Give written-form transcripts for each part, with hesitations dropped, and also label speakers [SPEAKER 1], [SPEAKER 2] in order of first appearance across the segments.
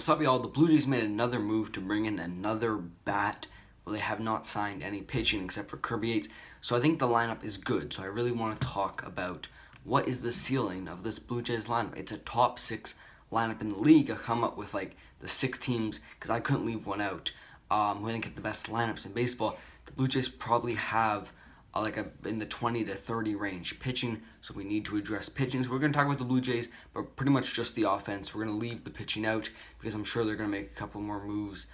[SPEAKER 1] What's up, y'all? The Blue Jays made another move to bring in another bat. Well, they have not signed any pitching except for Kirby Yates. So I think the lineup is good. So I really want to talk about what is the ceiling of this Blue Jays lineup. It's a top 6 lineup in the league. I come up with like the 6 teams because I couldn't leave one out. Who I think have the best lineups in baseball. The Blue Jays probably have in the 20 to 30 range pitching, so we need to address pitching. So we're going to talk about the Blue Jays, but pretty much just the offense. We're going to leave the pitching out because I'm sure they're going to make a couple more moves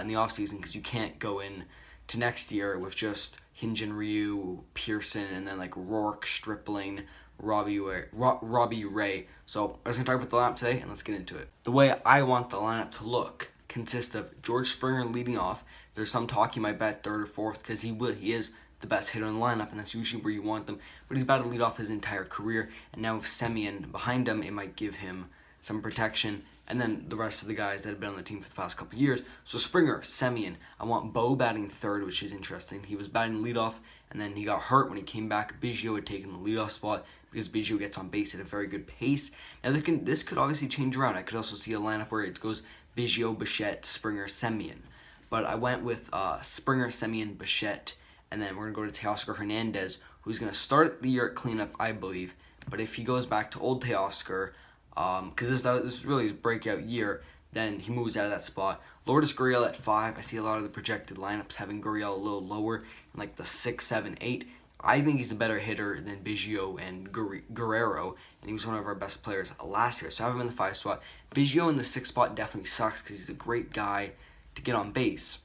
[SPEAKER 1] in the offseason, because you can't go in to next year with just Hyun-Jin Ryu, Pearson, and then like Rourke, Stripling, Robbie Ray. So I'm just going to talk about the lineup today, and let's get into it. The way I want the lineup to look consists of George Springer leading off. There's some talk he might bat third or fourth because he is the best hitter in the lineup, and that's usually where you want them. But he's about to lead off his entire career, and now with Semien behind him, it might give him some protection. And then the rest of the guys that have been on the team for the past couple of years. So Springer, Semien. I want Bo batting third, which is interesting. He was batting leadoff, and then he got hurt when he came back. Beigio had taken the leadoff spot because Beigio gets on base at a very good pace. Now this could obviously change around. I could also see a lineup where it goes Beigio, Bichette, Springer, Semien. But I went with Springer, Semien, Bichette. And then we're going to go to Teoscar Hernandez, who's going to start the year at cleanup, I believe. But if he goes back to old Teoscar, because this is really his breakout year, then he moves out of that spot. Lourdes Gurriel at 5. I see a lot of the projected lineups having Gurriel a little lower, in like the 6, 7, 8. I think he's a better hitter than Beigio and Guerrero, and he was one of our best players last year. So I have him in the 5 spot. Beigio in the 6 spot definitely sucks because he's a great guy to get on base.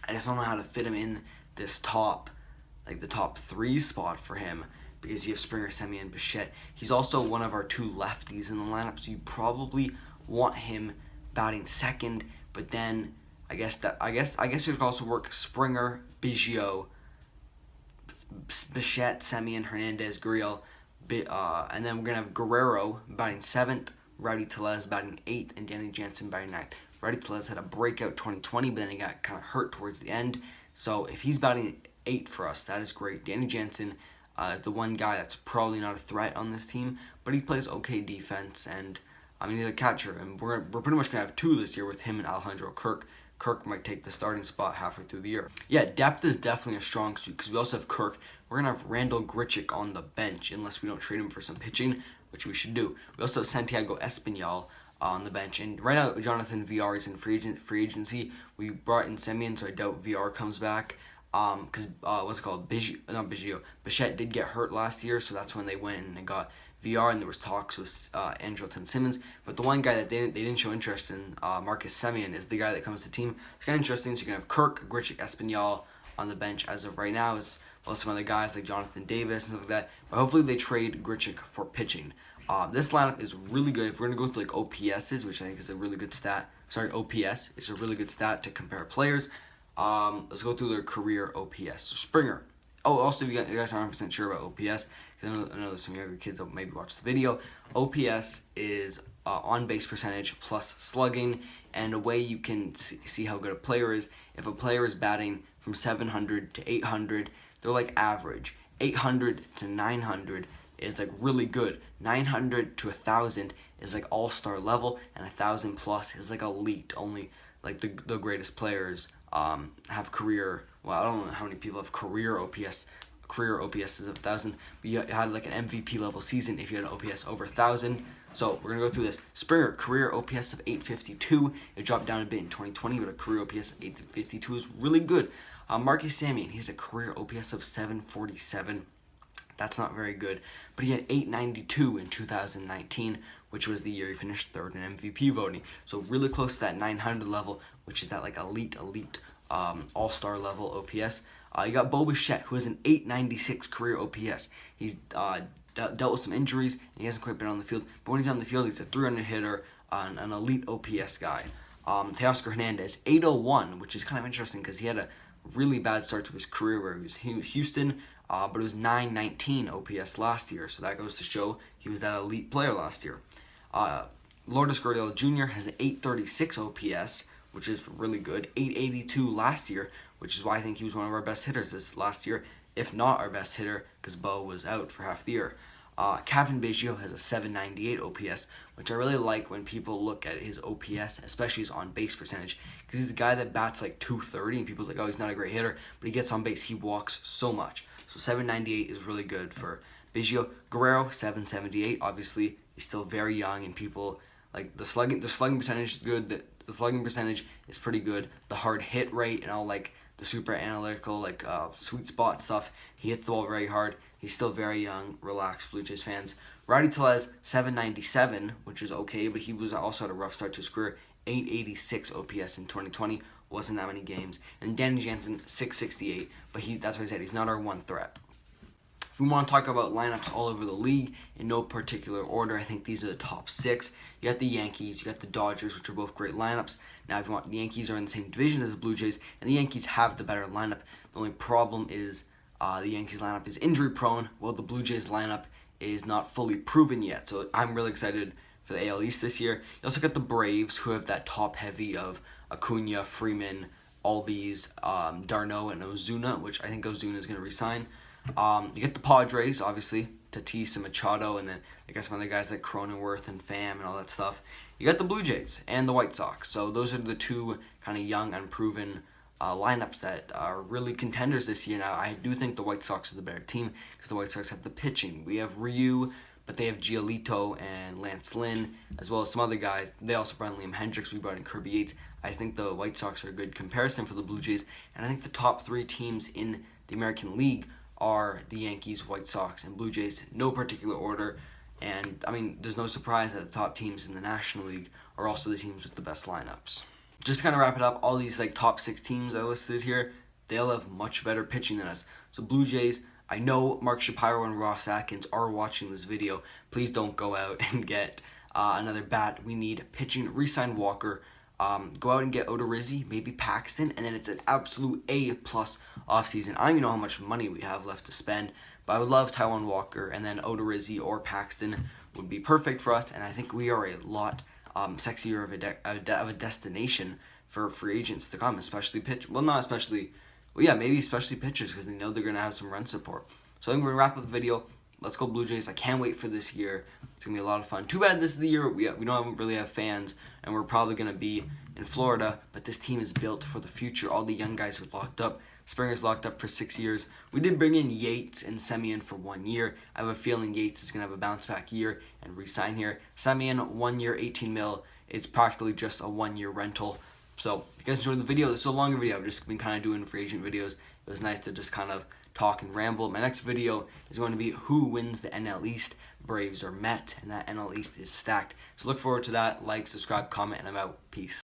[SPEAKER 1] I just don't know how to fit him in this the top 3 spot for him, because you have Springer, Semien, and Bichette. He's also one of our 2 lefties in the lineup, so you probably want him batting second. But then I guess you could also work Springer, Beigio, Bichette, Semien, Hernandez, Gurriel, and then we're gonna have Guerrero batting 7th, Rowdy Tellez batting 8th, and Danny Jansen batting 9th. Rowdy Tellez had a breakout 2020, but then he got kind of hurt towards the end. So if he's batting 8 for us, that is great. Danny Jansen is the one guy that's probably not a threat on this team, but he plays okay defense, and I mean, he's a catcher, and we're pretty much going to have 2 this year with him and Alejandro Kirk. Kirk might take the starting spot halfway through the year. Yeah, depth is definitely a strong suit because we also have Kirk. We're going to have Randall Grichuk on the bench unless we don't trade him for some pitching, which we should do. We also have Santiago Espinal on the bench, and right now Jonathan VR is in free agency. We brought in Semien, so I doubt VR comes back. Because Bichette did get hurt last year, so that's when they went and they got VR, and there was talks with Andrelton Simmons. But the one guy that they didn't show interest in, Marquis Sammy, is the guy that comes to the team. It's kind of interesting. So you're gonna have Kirk, Grichuk, Espinal on the bench as of right now. As well as some other guys like Jonathan Davis and stuff like that. But hopefully they trade Grichuk for pitching. This lineup is really good. If we're going to go through like OPSs, which I think is a really good stat. OPS is a really good stat to compare players. Let's go through their career OPS. So Springer. Oh, also, if you guys aren't 100% sure about OPS, because I know there's some younger kids that maybe watch the video. OPS is on-base percentage plus slugging, and a way you can see how good a player is. If a player is batting from 700 to 800, they're like average. 800 to 900 is like really good. 900 to 1,000 is like all-star level, and 1,000 plus is like elite. Only like the greatest players have career. Well, I don't know how many people have career OPS. Career OPS is of 1,000, but you had like an MVP level season if you had an OPS over 1,000. So we're gonna go through this. Springer, career OPS of 852. It dropped down a bit in 2020, but a career OPS of 852 is really good. Marquis Sammy, he has a career OPS of 747. That's not very good, but he had 892 in 2019, which was the year he finished 3rd in MVP voting. So really close to that 900 level, which is that like elite all-star level OPS. You got Bo Bichette, who has an 896 career OPS. He's dealt with some injuries, and he hasn't quite been on the field. But when he's on the field, he's a 300 hitter, an elite OPS guy. Teoscar Hernandez, 801, which is kind of interesting because he had a really bad start to his career where he was Houston, but it was 919 OPS last year, so that goes to show he was that elite player last year. Lourdes Gurriel Jr. has an 836 OPS, which is really good. 882 last year, which is why I think he was one of our best hitters this last year, if not our best hitter, because Bo was out for half the year. Kevin Beigio has a 798 OPS, which I really like when people look at his OPS, especially his on-base percentage, because he's the guy that bats like 230, and people are like, oh, he's not a great hitter, but he gets on base. He walks so much. So 798 is really good for Beigio. Guerrero, 778. Obviously, he's still very young, and people like the slugging percentage is good. The slugging percentage is pretty good. The hard hit rate and all like the super analytical sweet spot stuff. He hits the ball very hard. He's still very young. Relax, Blue Jays fans. Rowdy Tellez, 797, which is okay, but he was also had a rough start to his career. 886 OPS in 2020. Wasn't that many games. And Danny Jansen, 668, but that's what I said. He's not our one threat. If we want to talk about lineups all over the league in no particular order, I think these are the top 6. You got the Yankees, you got the Dodgers, which are both great lineups. Now, if you want, the Yankees are in the same division as the Blue Jays, and the Yankees have the better lineup. The only problem is the Yankees lineup is injury prone, while the Blue Jays lineup is not fully proven yet. So I'm really excited for the AL East this year. You also got the Braves, who have that top heavy of Acuna, Freeman, Albies, d'Arnaud, and Ozuna, which I think Ozuna is going to resign. You get the Padres, obviously, Tatis and Machado, and then I guess some other guys like Cronenworth and Pham and all that stuff. You got the Blue Jays and the White Sox. So those are the two kind of young, unproven lineups that are really contenders this year. Now, I do think the White Sox are the better team because the White Sox have the pitching. We have Ryu, but they have Giolito and Lance Lynn, as well as some other guys. They also brought in Liam Hendricks. We brought in Kirby Yates. I think the White Sox are a good comparison for the Blue Jays, and I think the top 3 teams in the American League are the Yankees, White Sox, and Blue Jays, no particular order. And, I mean, there's no surprise that the top teams in the National League are also the teams with the best lineups. Just to kind of wrap it up, all these top 6 teams I listed here, they'll have much better pitching than us. So Blue Jays, I know Mark Shapiro and Ross Atkins are watching this video. Please don't go out and get another bat. We need pitching. Re-sign Walker. Go out and get Odorizzi, maybe Paxton, and then it's an absolute A-plus offseason. I don't even know how much money we have left to spend, but I would love Taijuan Walker, and then Odorizzi or Paxton would be perfect for us, and I think we are a lot sexier of a destination for free agents to come, especially maybe especially pitchers, because they know they're going to have some run support. So I think we're going to wrap up the video. Let's go Blue Jays. I can't wait for this year. It's going to be a lot of fun. Too bad this is the year we don't really have fans, and we're probably going to be in Florida, but this team is built for the future. All the young guys are locked up. Springer's locked up for 6 years. We did bring in Yates and Semien for 1 year. I have a feeling Yates is going to have a bounce-back year and re-sign here. Semien, 1 year, 18 mil. It's practically just a 1-year rental. So if you guys enjoyed the video, this is a longer video. I've just been kind of doing free agent videos. It was nice to just kind of talk and ramble. My next video is going to be who wins the NL East, Braves or Met, and that NL East is stacked. So look forward to that. Like, subscribe, comment, and I'm out. Peace.